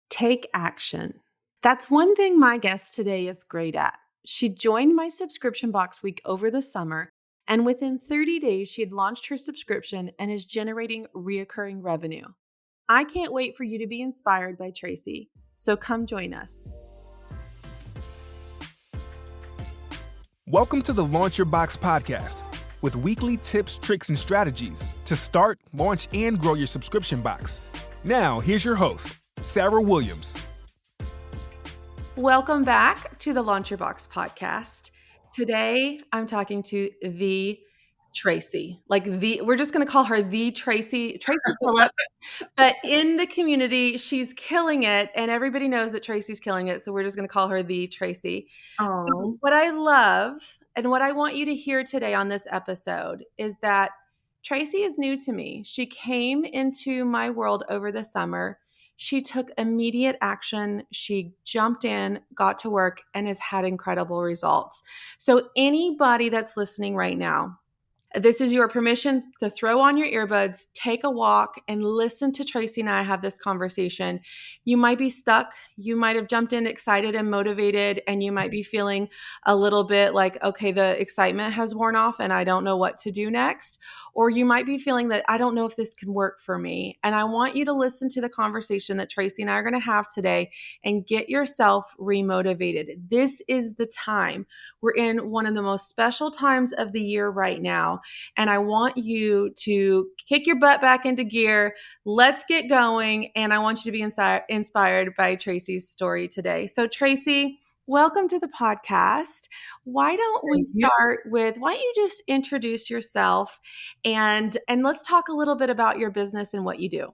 Take action. That's one thing my guest today is great at. She joined my subscription box week over the summer, and within 30 days, she had launched her subscription and is generating reoccurring revenue. I can't wait for you to be inspired by Tracey. So come join us. Welcome to the Launch Your Box podcast with weekly tips, tricks, and strategies to start, launch, and grow your subscription box. Now, here's your host, Sarah Williams. Welcome back to the Launch Your Box podcast. Today, I'm talking to the Tracey. We're just going to call her the Tracey Phillips. But in the community, she's killing it, and everybody knows that Tracey's killing it. So we're just going to call her the Tracey. Oh, What I love and what I want you to hear today on this episode is that Tracey is new to me. She came into my world over the summer. She took immediate action. She jumped in, got to work, and has had incredible results. So anybody that's listening right now, this is your permission to throw on your earbuds, take a walk, and listen to Tracey and I have this conversation. You might be stuck. You might have jumped in excited and motivated, and you might be feeling a little bit like, okay, the excitement has worn off and I don't know what to do next. Or you might be feeling that I don't know if this can work for me. And I want you to listen to the conversation that Tracey and I are going to have today and get yourself remotivated. This is the time. We're in one of the most special times of the year right now. And I want you to kick your butt back into gear. Let's get going. And I want you to be inspired by Tracey's story today. So Tracey, welcome to the podcast. Why don't we start with, why don't you just introduce yourself and let's talk a little bit about your business and what you do.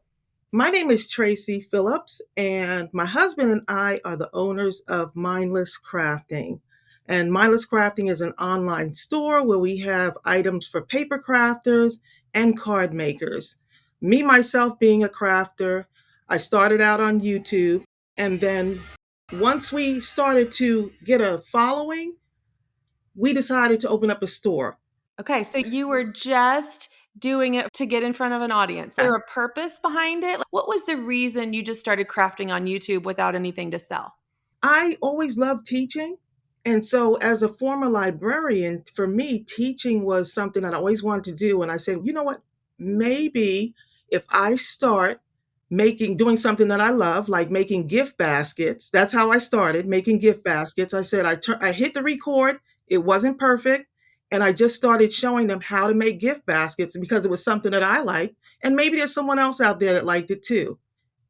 my name is Tracey Phillips, and my husband and I are the owners of Mindless Crafting. And Mindless Crafting is an online store where we have items for paper crafters and card makers. Me, myself, being a crafter, I started out on YouTube. And then once we started to get a following, we decided to open up a store. Okay, so you were just doing it to get in front of an audience. Is there Yes. a purpose behind it? What was the reason you just started crafting on YouTube without anything to sell? I always loved teaching. And so, as a former librarian, for me, teaching was something that I always wanted to do. And I said, you know what? Maybe if I start doing something that I love, like making gift baskets, that's how I started making gift baskets. I said, I hit the record, it wasn't perfect. And I just started showing them how to make gift baskets because it was something that I liked. And maybe there's someone else out there that liked it too.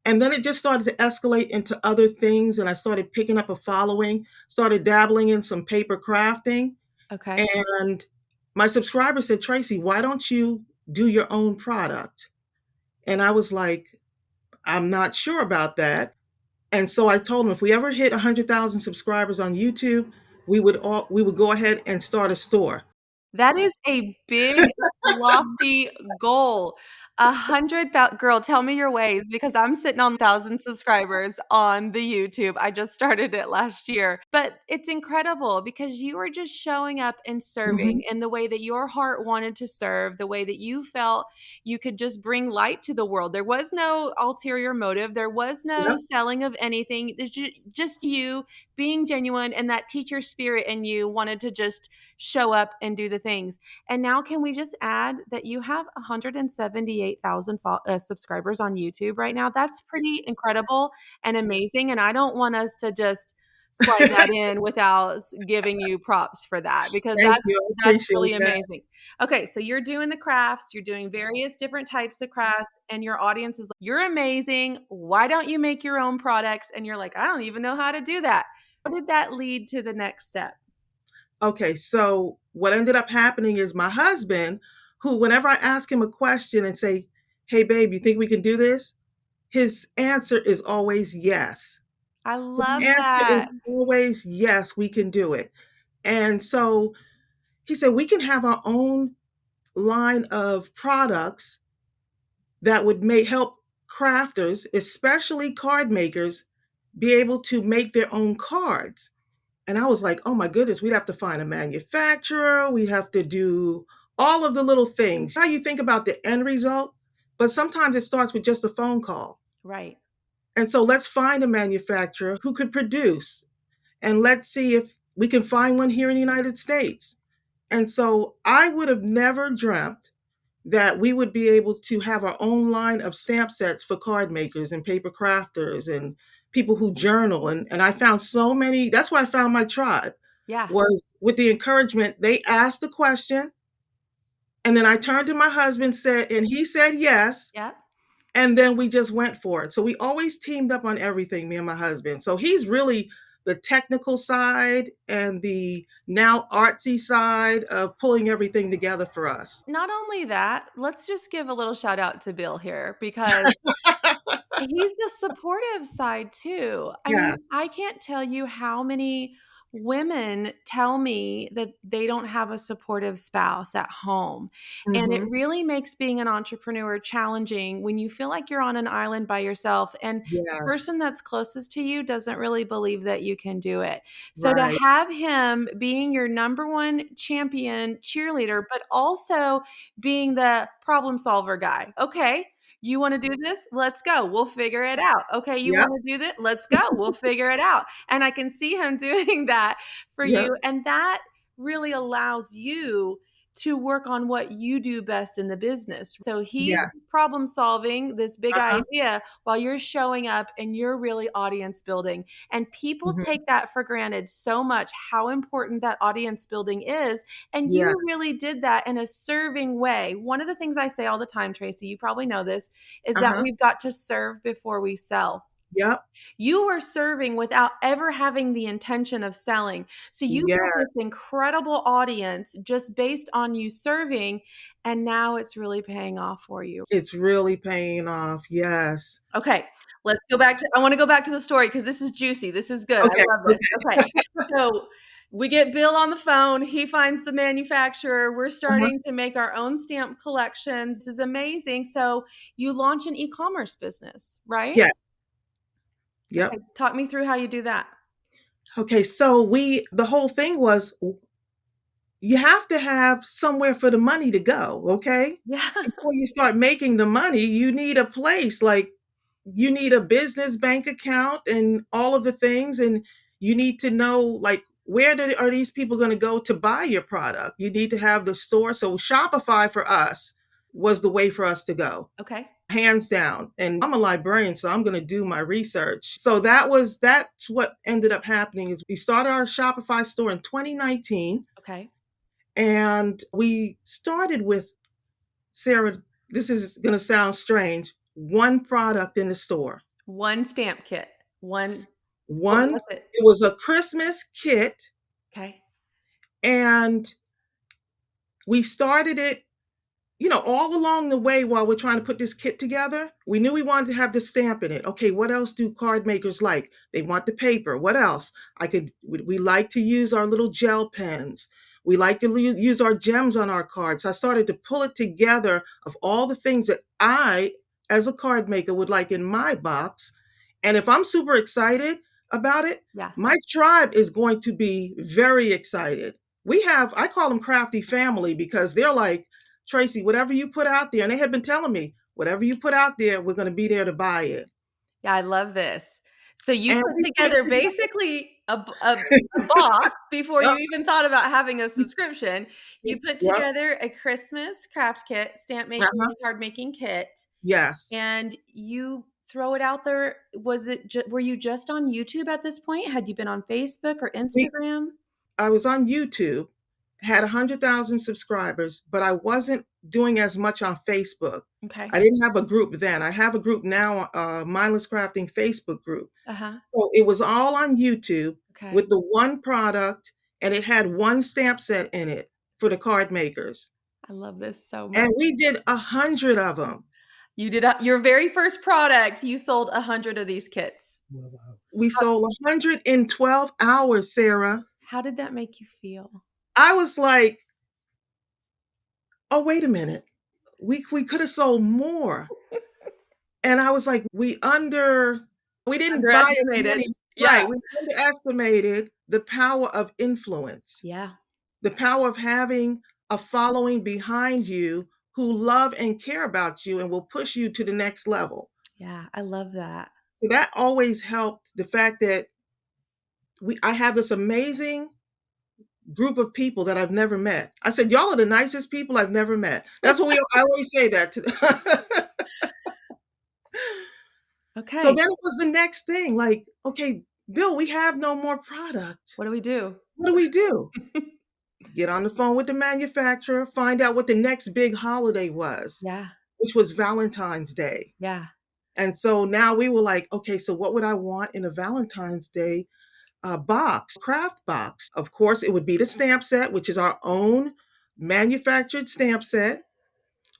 And then it just started to escalate into other things. And I started picking up a following, started dabbling in some paper crafting. Okay. And my subscriber said, Tracey, why don't you do your own product? And I was like, I'm not sure about that. And so I told him if we ever hit 100,000 subscribers on YouTube, we would go ahead and start a store. That is a big, lofty goal. 100,000, girl, tell me your ways because I'm sitting on 1,000 subscribers on the YouTube. I just started it last year. But it's incredible because you are just showing up and serving Mhm. in the way that your heart wanted to serve, the way that you felt you could just bring light to the world. There was no ulterior motive. There was no Yep. selling of anything. There's just you being genuine, and that teacher spirit in you wanted to just show up and do the things. And now can we just add that you have 178,000 subscribers on YouTube right now? That's pretty incredible and amazing. And I don't want us to just slide that in without giving you props for that because Thank you. I that's appreciate really that. amazing. Okay, so you're doing the crafts, you're doing various different types of crafts, and your audience is like, you're amazing. Why don't you make your own products? And you're like, I don't even know how to do that. How did that lead to the next step? Okay, so what ended up happening is my husband, who, whenever I ask him a question and say, hey, babe, you think we can do this? His answer is always yes. I His love answer that. is always yes, we can do it. And so he said, we can have our own line of products that would help crafters, especially card makers, be able to make their own cards. And I was like, oh my goodness, we'd have to find a manufacturer. We have to do all of the little things. How you think about the end result, but sometimes it starts with just a phone call. Right. And so let's find a manufacturer who could produce, and let's see if we can find one here in the United States. And so I would have never dreamt that we would be able to have our own line of stamp sets for card makers and paper crafters and people who journal. And I found so many, that's where I found my tribe, Yeah. was with the encouragement. They asked the question, and then I turned to my husband, said, and he said yes. Yep. And then we just went for it. So we always teamed up on everything, me and my husband. So he's really the technical side and the now artsy side of pulling everything together for us. Not only that, let's just give a little shout out to Bill here because he's the supportive side too. I mean, Yes. I can't tell you how many women tell me that they don't have a supportive spouse at home. And it Hmm. really makes being an entrepreneur challenging when you feel like you're on an island by yourself and the Yes. person that's closest to you doesn't really believe that you can do it. So to Right. have him being your number one champion cheerleader, but also being the problem solver guy. Okay, you want to do this? Let's go. We'll figure it out. Okay, you Yep. want to do this? Let's go. We'll figure it out. And I can see him doing that for Yep. you. And that really allows you to work on what you do best in the business. So he's Yes. problem solving this big Uh-huh. idea while you're showing up and you're really audience building. And people Hmm. take that for granted so much, how important that audience building is. And Yes. you really did that in a serving way. One of the things I say all the time, Tracey, you probably know this, is that Uh-huh. we've got to serve before we sell. Yep. You were serving without ever having the intention of selling. So you built Yes. this incredible audience just based on you serving, and now it's really paying off for you. It's really paying off. Yes. Okay, let's go back to I wanna go back to the story because this is juicy. This is good. I Okay. love this. Okay. Okay, so we get Bill on the phone. He finds the manufacturer. We're Uh-huh. starting to make our own stamp collections. This is amazing. So you launch an e-commerce business, right? Yes. Yep. Okay, talk me through how you do that. Okay. So the whole thing was you have to have somewhere for the money to go. Okay. Yeah. Before you start making the money, you need a place. Like, you need a business bank account and all of the things, and you need to know, like, are these people going to go to buy your product. You need to have the store. So Shopify for us was the way for us to go, Okay. hands down. And I'm a librarian, so I'm going to do my research. So that's what ended up happening. Is we started our Shopify store in 2019, Okay. and we started with, Sarah, this is going to sound strange, one product in the store. One stamp kit. One what One, was it? it was a Christmas kit, Okay. and we started it, all along the way while we're trying to put this kit together. We knew we wanted to have the stamp in it. Okay, what else do card makers like? They want the paper. What else? We like to use our little gel pens. We like to use our gems on our cards. So I started to pull it together of all the things that I, as a card maker, would like in my box. And if I'm super excited about it, Yeah. my tribe is going to be very excited. I call them crafty family, because they're like, Tracey, whatever you put out there, and they have been telling me, whatever you put out there, we're going to be there to buy it. Yeah, I love this. So you And put we put it together together. basically a box before Yep. you even thought about having a subscription. You put Yep. together a Christmas craft kit, stamp making Uh-huh. and card making kit, Yes. and you throw it out there. Was it were you just on YouTube at this point? Had you been on Facebook or We, Instagram? I was on YouTube, had 100,000 subscribers, but I wasn't doing as much on Facebook. Okay. I didn't have a group then. I have a group now, Mindless Crafting Facebook group. Uh-huh. So it was all on YouTube Okay. with the one product, and it had one stamp set in it for the card makers. I love this so much. And we did 100 of them. You did your very first product, you sold 100 of these kits. Wow. We sold 100 in 12 hours, Sarah. How did that make you feel? I was like, oh, wait a minute. We could have sold more. And I was like, we didn't buy as Underestimated. many. Yeah. Right. We underestimated the power of influence, Yeah. the power of having a following behind you who love and care about you and will push you to the next level. Yeah, I love that. So that always helped the fact that I have this amazing group of people that I've never met. I said, "Y'all are the nicest people I've never met." That's what I always say that to So Okay. then it was the next thing, like, "Okay, Bill, we have no more product. What do we do? What do we do?" Get on the phone with the manufacturer, find out what the next big holiday was, Yeah. which was Valentine's Day. Yeah. And so now we were like, "Okay, so what would I want in a Valentine's Day box, craft box?" Of course, it would be the stamp set, which is our own manufactured stamp set,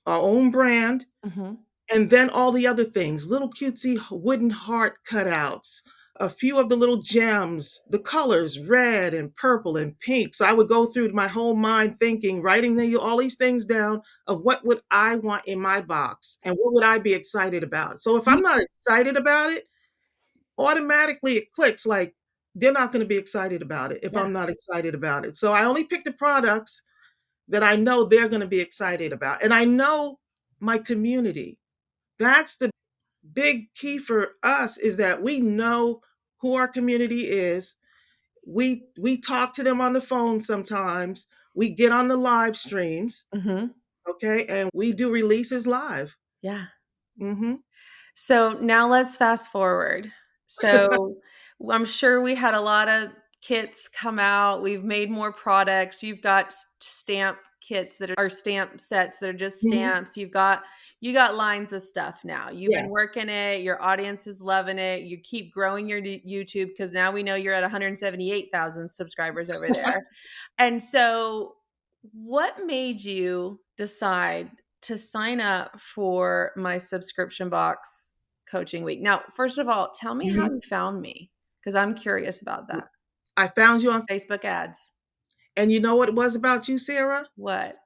our own brand, Mhm. and then all the other things, little cutesy wooden heart cutouts, a few of the little gems, the colors, red and purple and pink. So I would go through my whole mind thinking, writing all these things down of what would I want in my box and what would I be excited about. So if I'm not excited about it, automatically it clicks like they're not going to be excited about it if Yeah. I'm not excited about it. So I only pick the products that I know they're going to be excited about. And I know my community. That's the big key for us, is that we know who our community is. We talk to them on the phone sometimes. We get on the live streams, Mhm. okay? And we do releases live. Yeah. Mhm. So now let's fast forward. So I'm sure we had a lot of kits come out. We've made more products. You've got stamp kits that are stamp sets that are just Mhm. stamps. You got lines of stuff now. You've been Yes. working it. Your audience is loving it. You keep growing your YouTube because now we know you're at 178,000 subscribers over there. And so, what made you decide to sign up for my subscription box coaching week? Now, first of all, tell me how Mhm. you found me because I'm curious about that. I found you on, Facebook ads. and you know what it was about you, Sarah? What?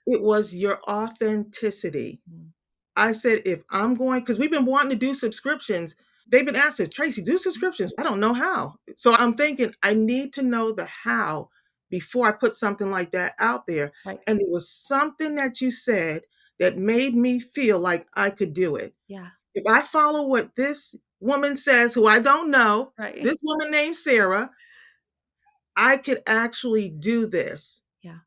It was your authenticity. Mm. I said, if I'm going, because we've been wanting to do subscriptions. They've been asking, Tracy, do subscriptions. I don't know how. So I'm thinking, I need to know the how before I put something like that out there. Right. And it was something that you said that made me feel like I could do it. Yeah. If I follow what this woman says, who I don't know, Right. this woman named Sarah, I could actually do this. Yeah.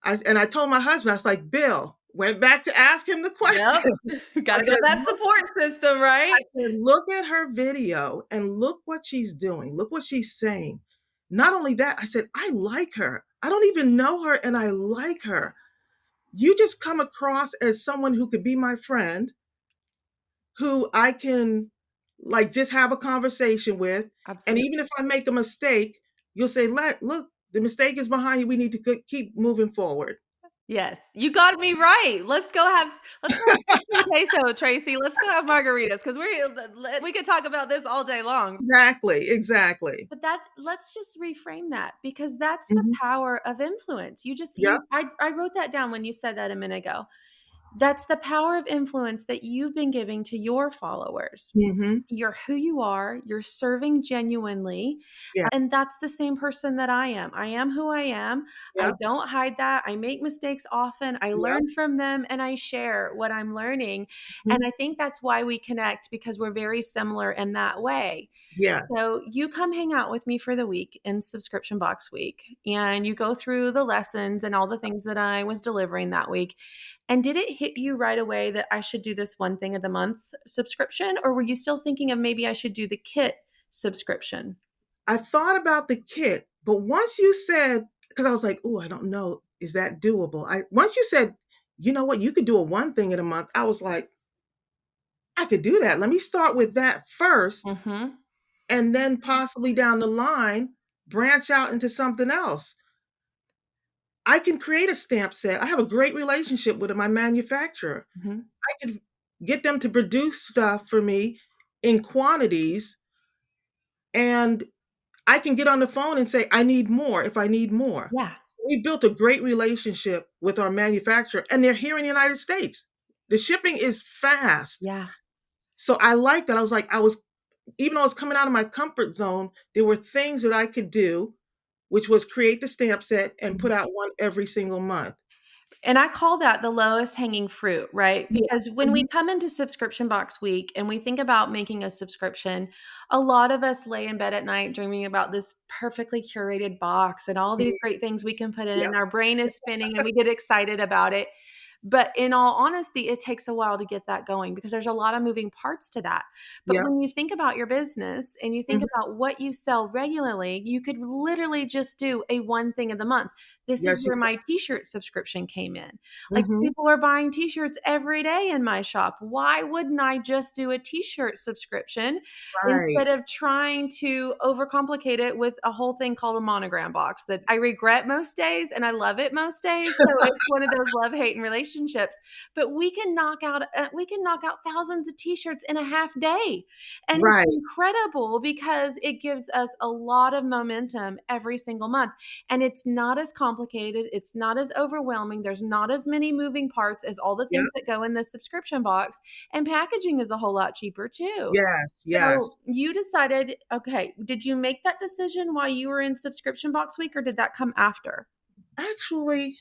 And I told my husband, I was like, Bill, went back to ask him the question. Yep. I Got to said, get that support system, I right? said, look at her video and look what she's doing. Look what she's saying. Not only that, I said, I like her. I don't even know her and I like her. You just come across as someone who could be my friend, who I can like just have a conversation with. And Absolutely. even if I make a mistake, you'll say, look, the mistake is behind you. We need to keep moving forward. Yes, you got me right. Let's go have chicken queso, Tracy. Let's go have margaritas because we could talk about this all day long. Exactly. Exactly. But let's just reframe that because that's the Mhm. power of influence. You just Yep. you I wrote that down when you said that a minute ago. That's the power of influence that you've been giving to your followers. Hmm. You're who you are, you're serving genuinely, Yeah. and that's the same person that I am. I am who I am. I Yep. don't hide that. I make mistakes often. I Yep. learn from them and I share what I'm learning. And Mhm. I think that's why we connect because we're very similar in that way. Yes. So you come hang out with me for the week in subscription box week and you go through the lessons and all the things that I was delivering that week. And did it hit you right away that I should do this one thing of the month subscription or were you still thinking of maybe I should do the kit subscription? I thought about the kit, but once you said, because I was like, oh, I don't know, is that doable? Once you said, you know what, you could do a one thing in a month, I was like, I could do that. Let me start with that first, Mhm. and then possibly down the line, branch out into something else. I can create a stamp set. I have a great relationship with my manufacturer. Mhm. I could get them to produce stuff for me in quantities, and I can get on the phone and say, I need more if I need more. Yeah. We built a great relationship with our manufacturer, and they're here in the United States. The shipping is fast. Yeah. So I like that. Even though I was coming out of my comfort zone, there were things that I could do, which was create the stamp set and put Mhm. out one every single month. And I call that the lowest hanging fruit, right? Yeah. Because when we Mhm. come into subscription box week and we think about making a subscription, a lot of us lay in bed at night dreaming about this perfectly curated box and all these Mhm. great things we can put in, Yep. and our brain is spinning and we get excited about it. But in all honesty, it takes a while to get that going because there's a lot of moving parts to that. But Yep. when you think about your business and you think Mhm. about what you sell regularly, you could literally just do a one thing of the month. This is Yes, you where my t-shirt subscription came in. Like, Mhm. people are buying t-shirts every day in my shop. Why wouldn't I just do a t-shirt subscription instead Right. of trying to overcomplicate it with a whole thing called a monogram box that I regret most days and I love it most days? So it's one of those love-hate in relationships. But we can knock out thousands of t-shirts in a half day. And it's Right. incredible because it gives us a lot of momentum every single month. And it's not as complicated, it's not as overwhelming, there's not as many moving parts as all the things Yep. that go in the subscription box, and packaging is a whole lot cheaper too. Yes, So, yes. you decided, okay, did you make that decision while you were in subscription box week, or did that come after? Actually,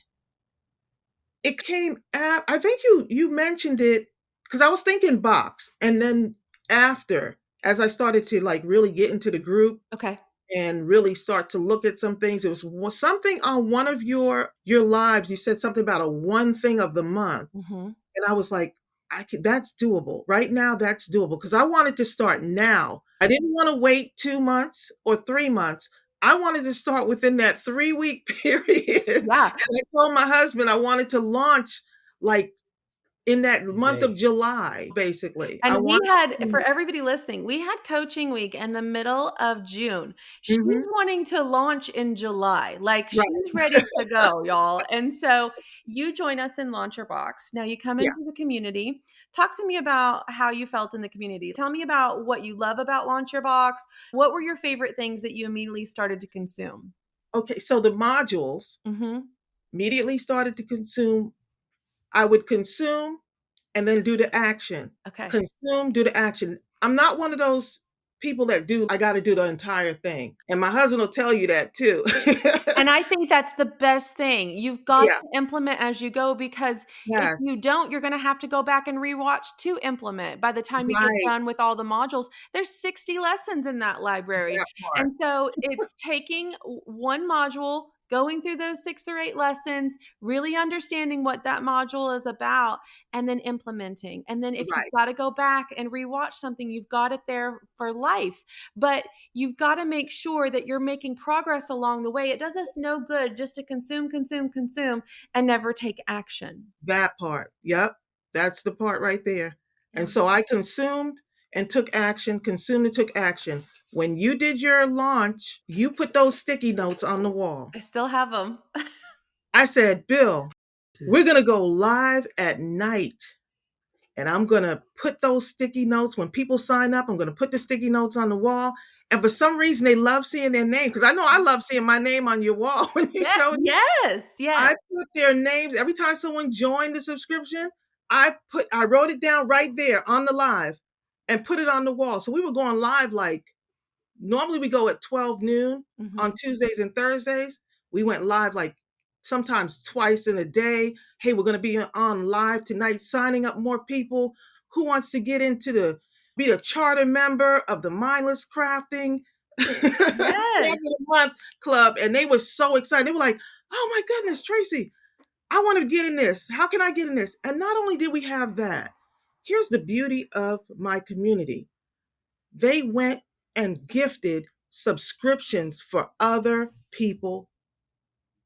it came at I think you mentioned it because I was thinking box, and then after, as I started to, like, really get into the group Okay. and really start to look at some things, it was something on one of your lives, you said something about a one thing of the month. Mhm. And I was like, I could that's doable. Right now, that's doable because I wanted to start now. I didn't want to wait 2 months or 3 months. I wanted to start within that 3-week period. And Yeah. I told my husband I wanted to launch, like, in that month of July, basically. I And we wanted had, for to everybody listening, we had coaching week in the middle of June. She's Mhm. wanting to launch in July. Like, she's Right. ready to go, y'all. And so you join us in Launch Your Box. Now you come Yeah. into the community. Talk to me about how you felt in the community. Tell me about what you love about Launch Your Box. What were your favorite things that you immediately started to consume? Okay, so the modules Mhm. immediately started to consume. I would consume and then do the action. Okay. Consume, do the action. I'm not one of those people that do I gotta do the entire thing, and my husband will tell you that too. And I think that's the best thing. You've got Yeah, to implement as you go, because if you yes, don't, you're gonna have to go back and rewatch to implement by the time you get right, done with all the modules. There's 60 lessons in that library. that part. And so it's taking one module, going through those 6 or 8 lessons, really understanding what that module is about, and then implementing. And then if you've Right, gotta go back and rewatch something, you've got it there for life. But you've got to make sure that you're making progress along the way. It does us no good just to consume, consume, consume and never take action. that part. Yep, that's the part right there. And Yeah. so I consumed and took action, consumed and took action. When you did your launch, you put those sticky notes on the wall. I still have them. I said, "Bill, we're gonna go live at night." And I'm gonna put those sticky notes when people sign up. I'm gonna put the sticky notes on the wall. And for some reason, they love seeing their name because I know I love seeing my name on your wall when you Yeah, showed it. yes, yes. I put their names every time someone joined the subscription. I wrote it down right there on the live and put it on the wall. So we were going live like normally we go at 12 noon on Mhm. Tuesdays and Thursdays. We went live like sometimes twice in a day. Hey, we're going to be on live tonight, signing up more people. Who wants to get into be a charter member of the Mindless Crafting Fab of Yes. the Month Club? And they were so excited. They were like, oh my goodness, Tracy, I want to get in this. How can I get in this? And not only did we have that, here's the beauty of my community. They went and gifted subscriptions for other people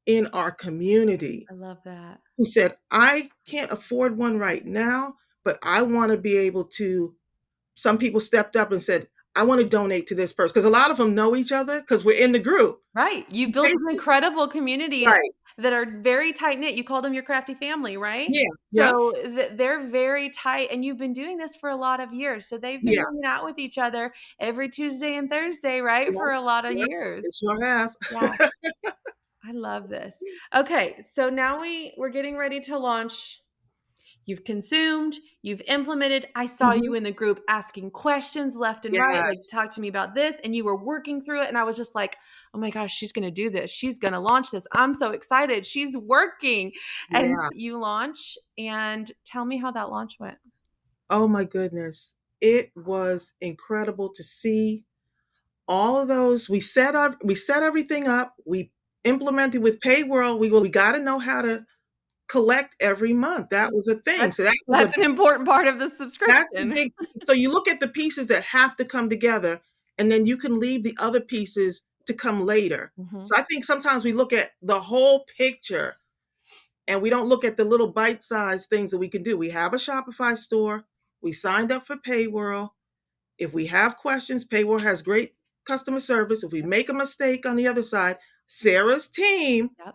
in our community I love that. who said, I can't afford one right now, but I want to be able to. Some people stepped up and said, I want to donate to this person because a lot of them know each other because we're in the group. Right. You've built an Facebook. incredible community Right. that are very tight knit. You call them your crafty family, right? Yeah. Yep. So they're very tight, and you've been doing this for a lot of years. So they've been Yeah. hanging out with each other every Tuesday and Thursday, right? Yep. For a lot of Yep. years. They sure have. Yeah. I love this. Okay, so now we're getting ready to launch You've consumed, you've implemented. I saw Mhm. you in the group asking questions left and right, like, Yes. talk to me about this. And you were working through it. And I was just like, oh my gosh, she's going to do this. She's going to launch this. I'm so excited. She's working. And Yeah. you launch, and tell me how that launch went. Oh my goodness. It was incredible to see all of those. We set everything up. We implemented with Payworld. We got to know how to collect every month. That was a thing. That's, So that was a that's an important part of the that's a subscription. big. So you look at the pieces that have to come together, and then you can leave the other pieces to come later. Mhm. So I think sometimes we look at the whole picture and we don't look at the little bite-sized things that we can do. We have a Shopify store. We signed up for Payworld. If we have questions, Payworld has great customer service. If we make a mistake on the other side, Sarah's team, Yep.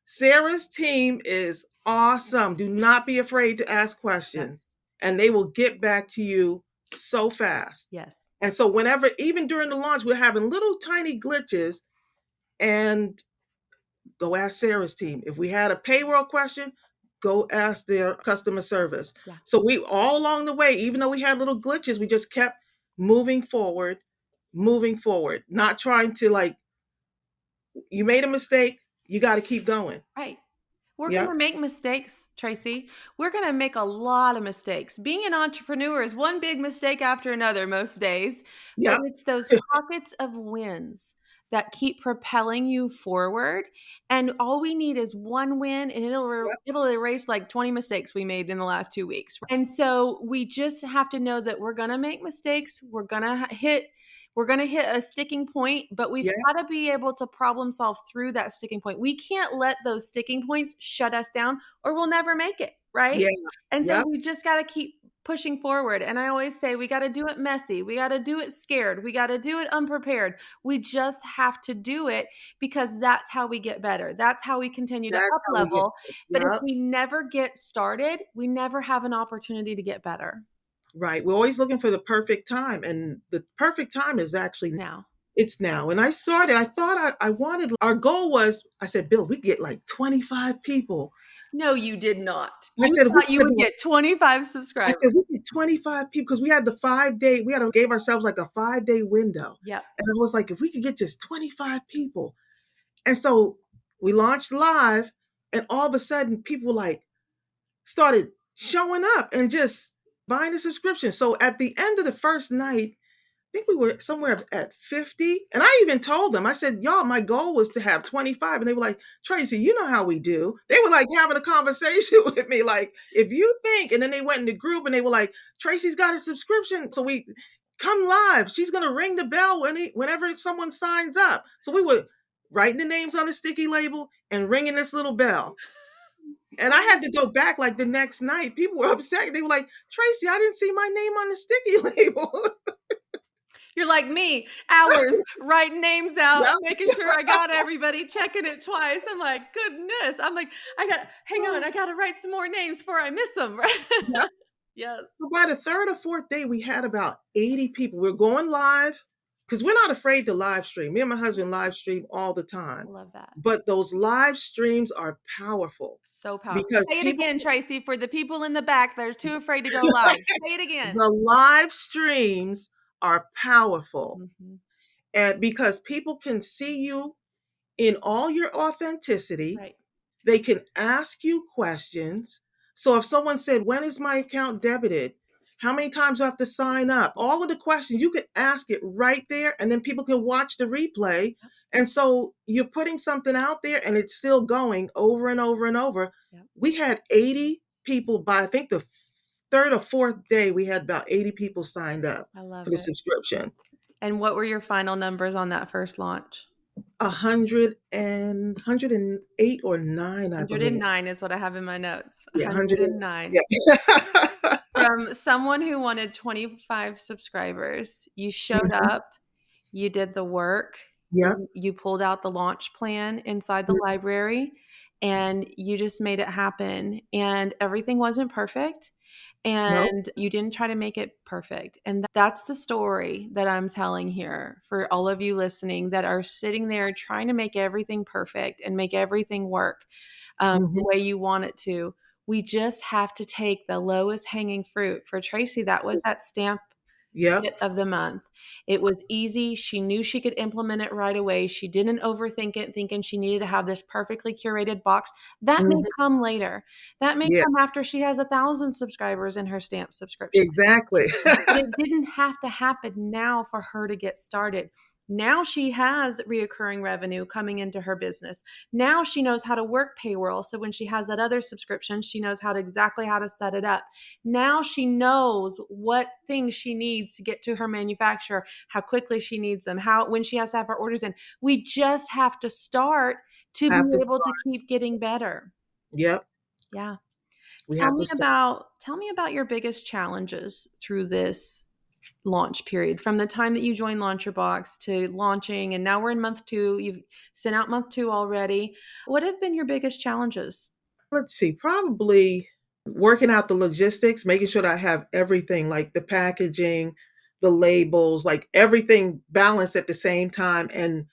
Sarah's team is awesome. Do not be afraid to ask questions, Yes. and they will get back to you so fast. Yes. And so whenever, even during the launch, we're having little tiny glitches, and go ask Sarah's team. If we had a payroll question, go ask their customer service. Yeah. So we all along the way, even though we had little glitches, we just kept moving forward, not trying to like, you made a mistake, you got to keep going. Right. We're going Yep. to make mistakes, Tracey. We're going to make a lot of mistakes. Being an entrepreneur is one big mistake after another most days, but Yep. it's those pockets of wins that keep propelling you forward. And all we need is one win, and Yep. it'll erase like 20 mistakes we made in the last 2 weeks. And so we just have to know that we're going to make mistakes. We're going to hit a sticking point, but we've Yeah. got to be able to problem solve through that sticking point. We can't let those sticking points shut us down, or we'll never make it, right? Yeah. And so Yep. we just got to keep pushing forward. And I always say we got to do it messy. We got to do it scared. We got to do it unprepared. We just have to do it, because that's how we get better. That's how we continue to That's up how we get level. it. But if Yep. we never get started, we never have an opportunity to get better. Right. We're always looking for the perfect time. And the perfect time is actually Now, it's now. And I started, I thought I wanted, our goal was, I said, Bill, we get like 25 people. no, you did not. I You said, we thought you get would about, get 25 I subscribers. said, we get 25 people because we had the 5 day, we had to gave ourselves like a 5 day window. Yep. And I was like, if we could get just 25 people. And so we launched live, and all of a sudden people like started showing up and just buying the subscription. So at the end of the first night, I think we were somewhere at 50. And I even told them, I said, y'all, my goal was to have 25. And they were like, Tracey, you know how we do. They were like having a conversation with me, like, if you think, and then they went in the group and they were like, Tracey's got a subscription. So we come live. She's going to ring the bell whenever someone signs up. So we were writing the names on the sticky label and ringing this little bell. And I had to go back like the next night. People were upset. They were like, Tracey, I didn't see my name on the sticky label. You're like me, hours writing names out, Yep. making sure I got everybody, checking it twice. I'm like, goodness. I'm like, hang on, I got to write some more names before I miss them. Yep. Yes. So by the third or fourth day, we had about 80 people. We're going live because we're not afraid to live stream. Me and my husband live stream all the time. Love that. But those live streams are powerful So powerful. because Say it people, again, Tracey, for the people in the back that are too afraid to go live. Say it again. the live streams are powerful. Mhm. And because people can see you in all your authenticity, Right. they can ask you questions. So if someone said, when is my account debited? How many times do I have to sign up? All of the questions, you can ask it right there, and then people can watch the replay. Yep. And so you're putting something out there and it's still going over and over and over. Yep. We had 80 people by, I think, the third or fourth day, we had about 80 people signed up I love for the it. subscription. And what were your final numbers on that first launch? 108 or 9, I believe. 109 is what I have in my notes. Yeah, 109. yeah. From someone who wanted 25 subscribers, you showed Mhm. up, you did the work, Yep. you pulled out the launch plan inside the Mhm. library, and you just made it happen. And everything wasn't perfect, Nope. and you didn't try to make it perfect. And that's the story that I'm telling here for all of you listening that are sitting there trying to make everything perfect and make everything work the Mhm. way you want it to. We just have to take the lowest hanging fruit. For Tracey, that was that stamp Yep. hit of the month. It was easy. She knew she could implement it right away. She didn't overthink it, thinking she needed to have this perfectly curated box. That may Mhm. come later. That may Yeah, come after she has 1,000 subscribers in her stamp subscription. exactly. But it didn't have to happen now for her to get started. Now she has reoccurring revenue coming into her business. Now she knows how to work payroll. So when she has that other subscription, she knows exactly how to set it up. Now she knows what things she needs to get to her manufacturer, how quickly she needs them, when she has to have her orders in. We just have to start to be Have to able to start. keep getting better. Yep, Yeah. we have to start. Tell me about your biggest challenges through this launch period, from the time that you joined Launch Your Box to launching, and now we're in month 2. You've sent out month 2 already. What have been your biggest challenges? Let's see, probably working out the logistics, making sure that I have everything like the packaging, the labels, like everything balanced at the same time, and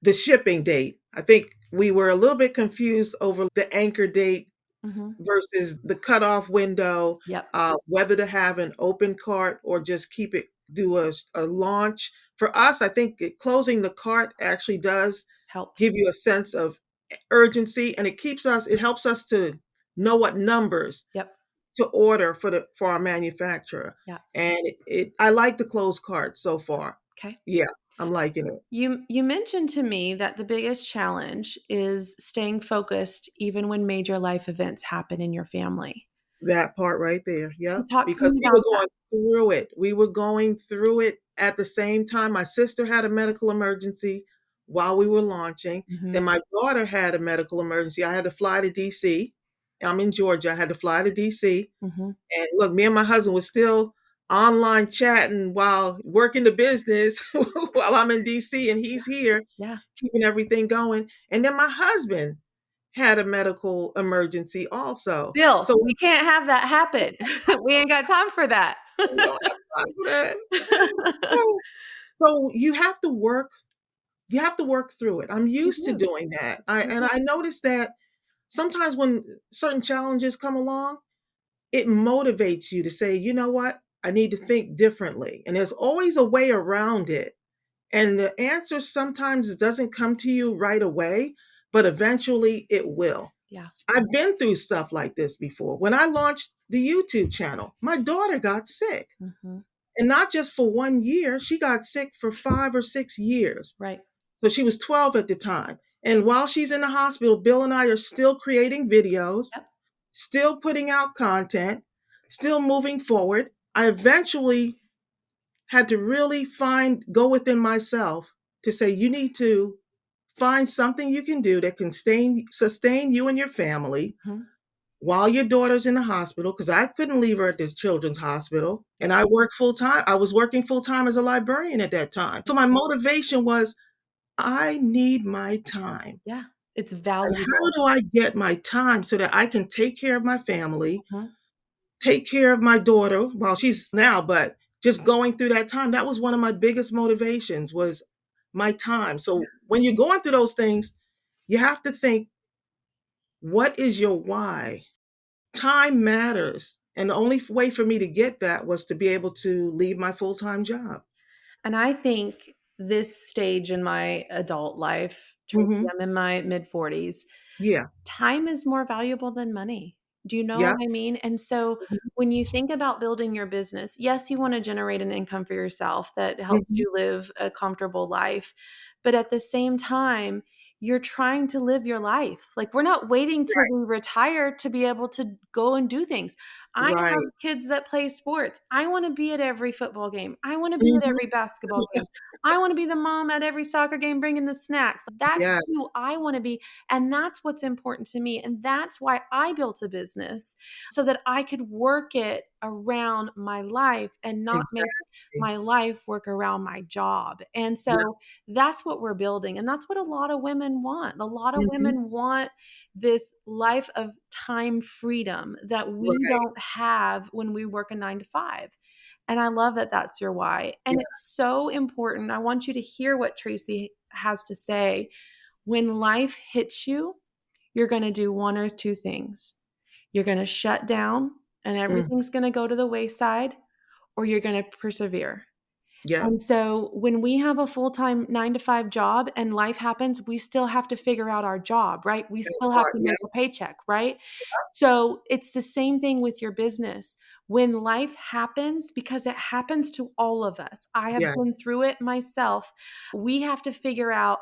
the shipping date. I think we were a little bit confused over the anchor date Mhm. versus the cutoff window, Yep. whether to have an open cart or just keep it, do a launch. For us, I think closing the cart actually does Helped. give you a sense of urgency, and it helps us to know what numbers Yep. to order for our manufacturer. Yeah. And I like the closed cart so far. Okay. Yeah, I'm liking it. You mentioned to me that the biggest challenge is staying focused even when major life events happen in your family. That part right there. So Yep. talk to Because me we were about that. going through it. We were going through it at the same time. My sister had a medical emergency while we were launching. Mhm. Then my daughter had a medical emergency. I had to fly to DC. I'm in Georgia. I had to fly to DC. Mhm. And look, me and my husband was still online chatting while working the business while I'm in DC and he's here Yeah. keeping everything going. And then my husband had a medical emergency also. Bill, So we can't have that happen. We ain't got time for that. we don't have time for that. So you have to work through it. I'm You used to do. doing that. I You and do. I noticed that sometimes when certain challenges come along, it motivates you to say, "You know what? I need to think differently." And there's always a way around it. And the answer sometimes doesn't come to you right away, but eventually it will. Yeah. I've been through stuff like this before. When I launched the YouTube channel, my daughter got sick. Mhm. And not just for 1 year, she got sick for 5 or 6 years. Right. So she was 12 at the time. And while she's in the hospital, Bill and I are still creating videos, Yep. still putting out content, still moving forward. I eventually had to really go within myself to say, you need to find something you can do that can sustain you and your family Mhm. while your daughter's in the hospital, because I couldn't leave her at the children's hospital. Yep. And I worked full time. I was working full time as a librarian at that time. So my motivation was I need my time. Yeah. It's And how valuable. do I get my time so that I can take care of my family, Mhm. take care of my daughter while she's now, but just going through that time, that was one of my biggest motivations was my time. So when you're going through those things, you have to think, what is your why? Time matters. And the only way for me to get that was to be able to leave my full-time job. And I think this stage in my adult life, Tracy, Mhm. I'm in my mid-40s, Yeah. time is more valuable than money. Do you know Yeah. what I mean? And so Mhm. when you think about building your business, yes, you want to generate an income for yourself that helps Mhm. you live a comfortable life. But at the same time, you're trying to live your life. Like, we're not waiting till Right. we retire to be able to go and do things. I have Right. kids that play sports. I want to be at every football game. I want to be at Mhm. every basketball game. I want to be the mom at every soccer game bringing the snacks. That's Yeah. who I want to be. And that's what's important to me. And that's why I built a business so that I could work it around my life and not make Exactly. my life work around my job. And Yeah. so that's what we're building. And that's what a lot of women want. A lot of Mhm. women want this life of time freedom that we Right. don't have when we work a 9 to 5. And I love that that's your why. And Yeah. it's so important. I want you to hear what Tracey has to say. When life hits you, you're going to do one or two things. You're going to shut down and Mm. everything's going to go to the wayside, or you're going to persevere. Yep. And so when we have a full-time 9 to 5 job and life happens, we still have to figure out our job, right? We That still have part. to Yeah. make a paycheck, right? So it's the same thing with your business. When life happens, because it happens to all of us, I have Yeah. been through it myself. We have to figure out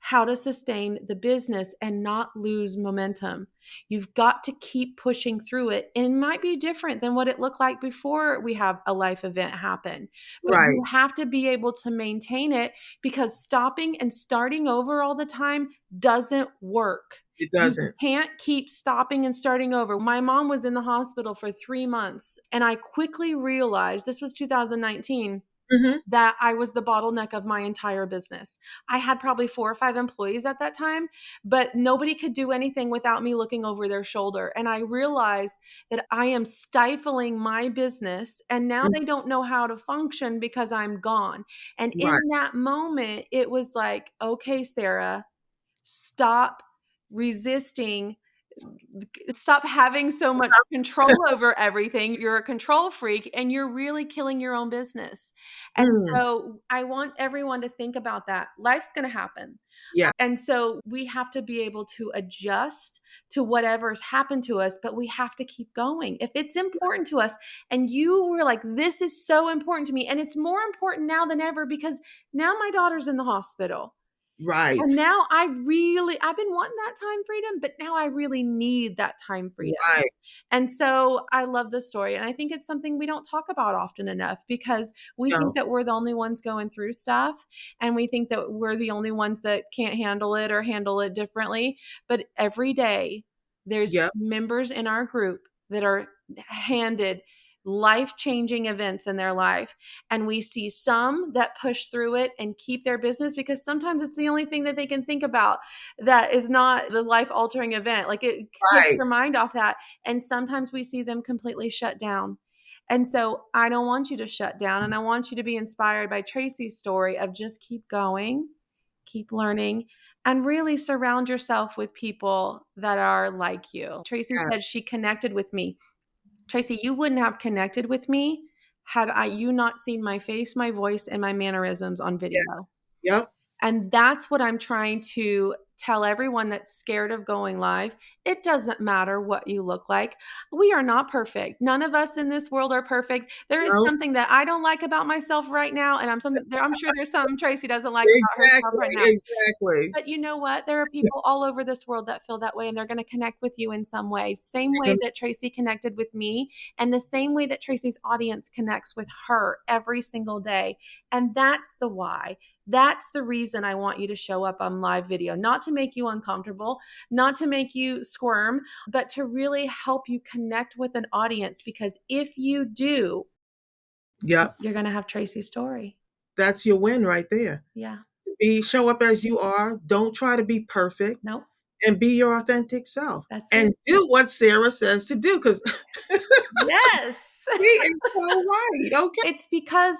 how to sustain the business and not lose momentum. You've got to keep pushing through it. And it might be different than what it looked like before we have a life event happen. But you Right. have to be able to maintain it, because stopping and starting over all the time doesn't work. It You doesn't. can't keep stopping and starting over. My mom was in the hospital for 3 months, and I quickly realized, this was 2019, Hmm. that I was the bottleneck of my entire business. I had probably 4 or 5 employees at that time, but nobody could do anything without me looking over their shoulder. And I realized that I am stifling my business, and now they don't know how to function because I'm gone. And in Right. that moment, it was like, okay, Sarah, stop resisting, stop having so much control over everything. You're a control freak and you're really killing your own business. And Mm. so I want everyone to think about that. Life's going to happen. Yeah. And so we have to be able to adjust to whatever's happened to us, but we have to keep going. If it's important to us and you were like, this is so important to me, and it's more important now than ever because now my daughter's in the hospital. And Right. now I've been wanting that time freedom, but now I really need that time freedom. Right. And so I love this story. And I think it's something we don't talk about often enough, because we think No. that we're the only ones going through stuff. And we think that we're the only ones that can't handle it or handle it differently. But every day, there's Yep. members in our group that are handed life changing events in their life. And we see some that push through it and keep their business because sometimes it's the only thing that they can think about that is not the life altering event. Like, it takes Right. their mind off that. And sometimes we see them completely shut down. And so I don't want you to shut down. And I want you to be inspired by Tracey's story of just keep going, keep learning, and really surround yourself with people that are like you. Tracey Yeah. said she connected with me. Tracey, you wouldn't have connected with me had you not seen my face, my voice, and my mannerisms on Yeah. video. Yep. And that's what I'm trying to tell everyone that's scared of going live. It doesn't matter what you look like. We are not perfect. None of us in this world are perfect. There is No. something that I don't like about myself right now, and I'm sure there's something Tracey doesn't like about herself Exactly. right now. Exactly. But you know what? There are people all over this world that feel that way, and they're going to connect with you in some way. Same way that Tracey connected with me, and the same way that Tracey's audience connects with her every single day. And that's the why. That's the reason I want you to show up on live video, not to make you uncomfortable, not to make you squirm, but to really help you connect with an audience. Because if you do, Yep. you're going to have Tracey's story. That's your win right there. Yeah. Show up as you are. Don't try to be perfect, Nope. and be your authentic self. That's it. And do what Sarah says to do, because Yes. she is so right. Okay. It's because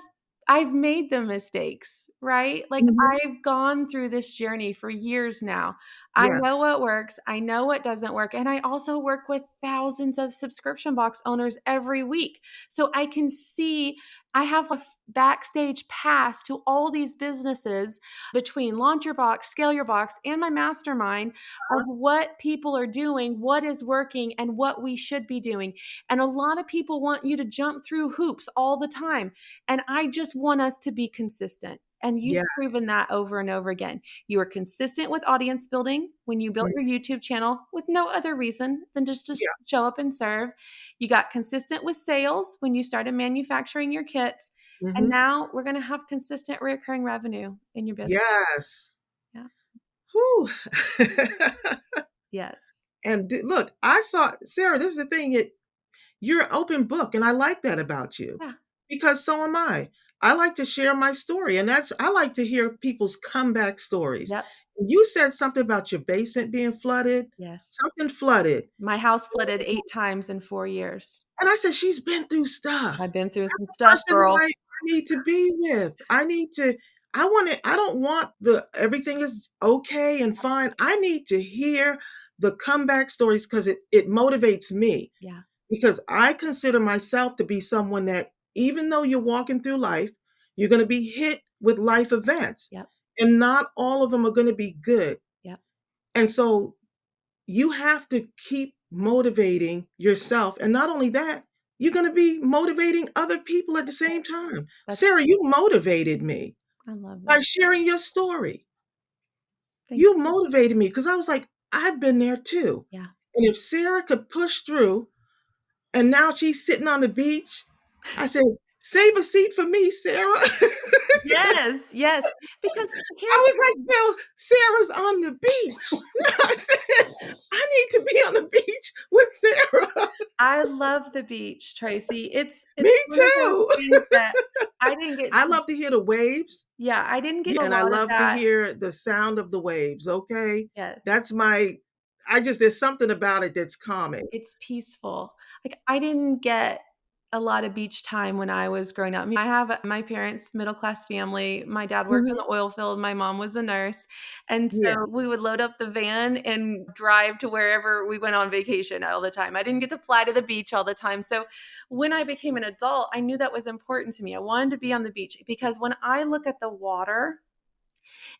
I've made the mistakes, right? Like, Mhm. I've gone through this journey for years now. I Yeah. know what works, I know what doesn't work, and I also work with thousands of subscription box owners every week. So I can see I have a backstage pass to all these businesses between Launch Your Box, Scale Your Box, and my mastermind of what people are doing, what is working, and what we should be doing. And a lot of people want you to jump through hoops all the time. And I just want us to be consistent. And you've Yeah. proven that over and over again. You were consistent with audience building when you built Mm. your YouTube channel with no other reason than just to Yeah. show up and serve. You got consistent with sales when you started manufacturing your kits. And Mhm. now we're going to have consistent recurring revenue in your business. Yes. Yeah. Whew. Yes. And look, I saw Sarah. This is the thing. You're an open book, and I like that about you, Yeah. because so am I. I like to share my story, and I like to hear people's comeback stories. Yep. You said something about your basement being flooded. Yes. Something flooded. My house flooded 8 times in 4 years. And I said, she's been through stuff. I've been through some The stuff, person that girl. I need to be with. I don't want everything is okay and fine. I need to hear the comeback stories, because it motivates me, Yeah. because I consider myself to be someone that, even though you're walking through life, you're going to be hit with life events, Yep. and not all of them are going to be good. Yep. And so you have to keep motivating yourself. And not only that, you're going to be motivating other people at the That's same right. time. That's Sarah, you motivated me I love by that. sharing your story. Thank You motivated me because I was like, I've been there too. Yeah. And if Sarah could push through and now she's sitting on the beach, I said, save a seat for me, Sarah. Yes, yes. Because I here's was like, Bill, Sarah's on the beach. I said, I need to be on the beach with Sarah. I love the beach, Tracy. It's Me one of those too. things that I didn't get I to love to hear the waves, yeah, I didn't get a and I lot of love to that. hear the sound of the waves, okay? Yes. That's my there's something about it that's calming. It's peaceful. Like, I didn't get a lot of beach time when I was growing up. I mean, I have my parents' middle class family. My dad worked in Mhm. the oil field. My mom was a nurse. And Yeah. so we would load up the van and drive to wherever we went on vacation all the time. I didn't get to fly to the beach all the time. So when I became an adult, I knew that was important to me. I wanted to be on the beach because when I look at the water,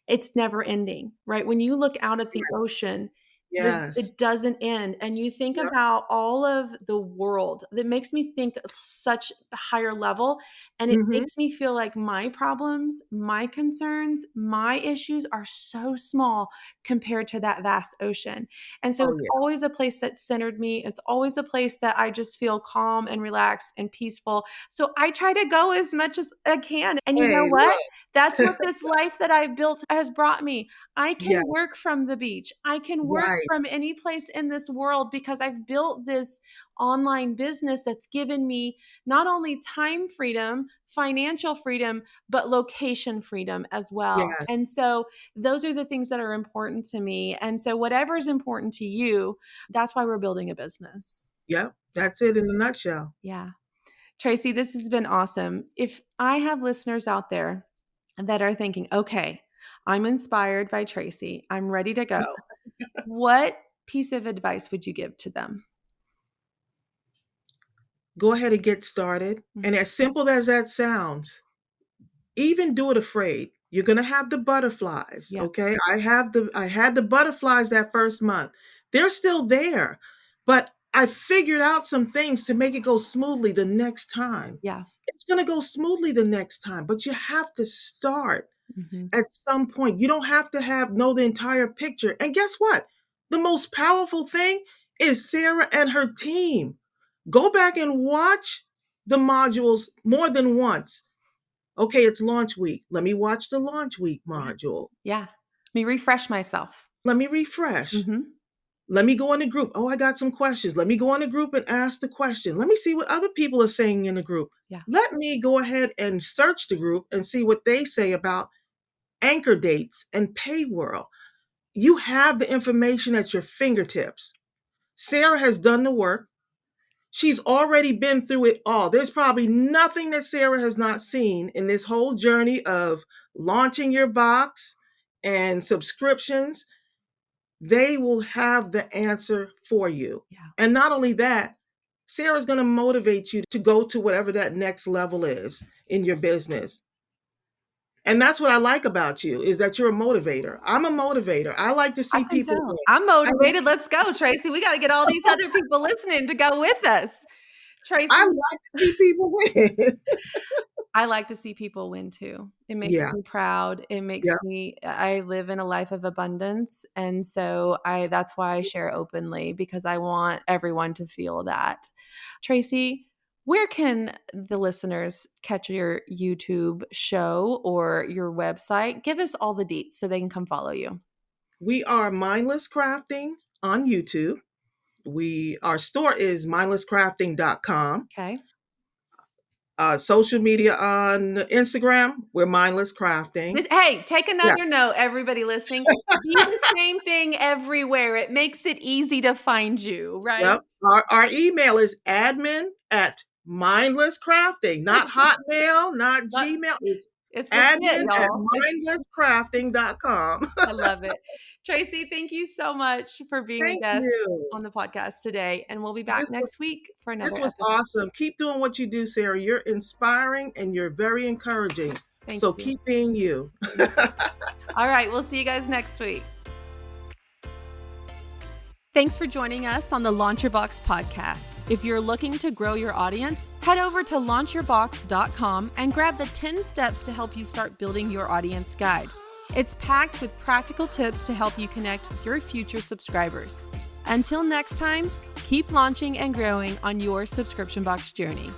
it's never ending, right? When you look out at the ocean, Yes. it doesn't end. And you think Yep. about all of the world that makes me think of such a higher level. And it Mhm. makes me feel like my problems, my concerns, my issues are so small compared to that vast ocean. And so Oh, it's yeah. always a place that centered me. It's always a place that I just feel calm and relaxed and peaceful. So I try to go as much as I can. And you know Hey, what? look. That's what this life that I've built has brought me. I can Yeah, work from the beach. I can work right. from any place in this world because I've built this online business that's given me not only time freedom, financial freedom, but location freedom as well. Yes. And so those are the things that are important to me. And so whatever's important to you, that's why we're building a business. Yep. That's it in a nutshell. Yeah. Tracy, this has been awesome. If I have listeners out there that are thinking, okay, I'm inspired by Tracy, I'm ready to go, what piece of advice would you give to them? Go ahead and get started. Mhm. And as simple as that sounds, even do it afraid. You're gonna have the butterflies, Yeah, okay? I had the butterflies that first month. They're still there, but I figured out some things to make it go smoothly the next time. yeah. It's gonna go smoothly the next time, but you have to start Mhm. at some point. You don't have to have know the entire picture. And guess what? The most powerful thing is Sarah and her team. Go back and watch the modules more than once. Okay, it's launch week. Let me watch the launch week Yeah, module. yeah. Let me refresh myself. Let me refresh. Mhm. Let me go in the group. Oh, I got some questions. Let me go in the group and ask the question. Let me see what other people are saying in the group. Yeah, Let me go ahead and search the group and see what they say about anchor dates and pay whirl. You have the information at your fingertips. Sarah has done the work. She's already been through it all. There's probably nothing that Sarah has not seen in this whole journey of launching your box and subscriptions. They will have the answer for you. yeah. And not only that, Sarah's going to motivate you to go to whatever that next level is in your business. And that's what I like about you is that you're a motivator. I'm a motivator. I like to I see can people tell. win. I'm I, motivated. Let's go, Tracy. We got to get all these other people listening to go with us. I Tracy, like to see people win. I like to see people win too. It makes Yeah. me proud. It makes Yeah. me I live in a life of abundance, and so I that's why I share openly because I want everyone to feel that. Tracy, where can the listeners catch your YouTube show or your website? Give us all the deets so they can come follow you. We are Mindless Crafting on YouTube. Our store is mindlesscrafting.com. Okay. Social media on Instagram, we're Mindless Crafting. Hey, take Yeah. another note, everybody listening. Do the same thing everywhere. It makes it easy to find you, right? Yep. Our email is admin at mindless crafting, not Hotmail, not Not Gmail. It's It's legit, Admin at y'all. mindlesscrafting.com. I love it. Tracey, thank you so much for being a Thank guest you. on the podcast today. And we'll be back This was next week for this another was episode. awesome. Keep doing what you do, Sarah. You're inspiring and you're very encouraging. Thank So you. keep being you. Thank you. All right. We'll see you guys next week. Thanks for joining us on the Launch Your Box podcast. If you're looking to grow your audience, head over to launchyourbox.com and grab the 10 steps to help you start building your audience guide. It's packed with practical tips to help you connect with your future subscribers. Until next time, keep launching and growing on your subscription box journey.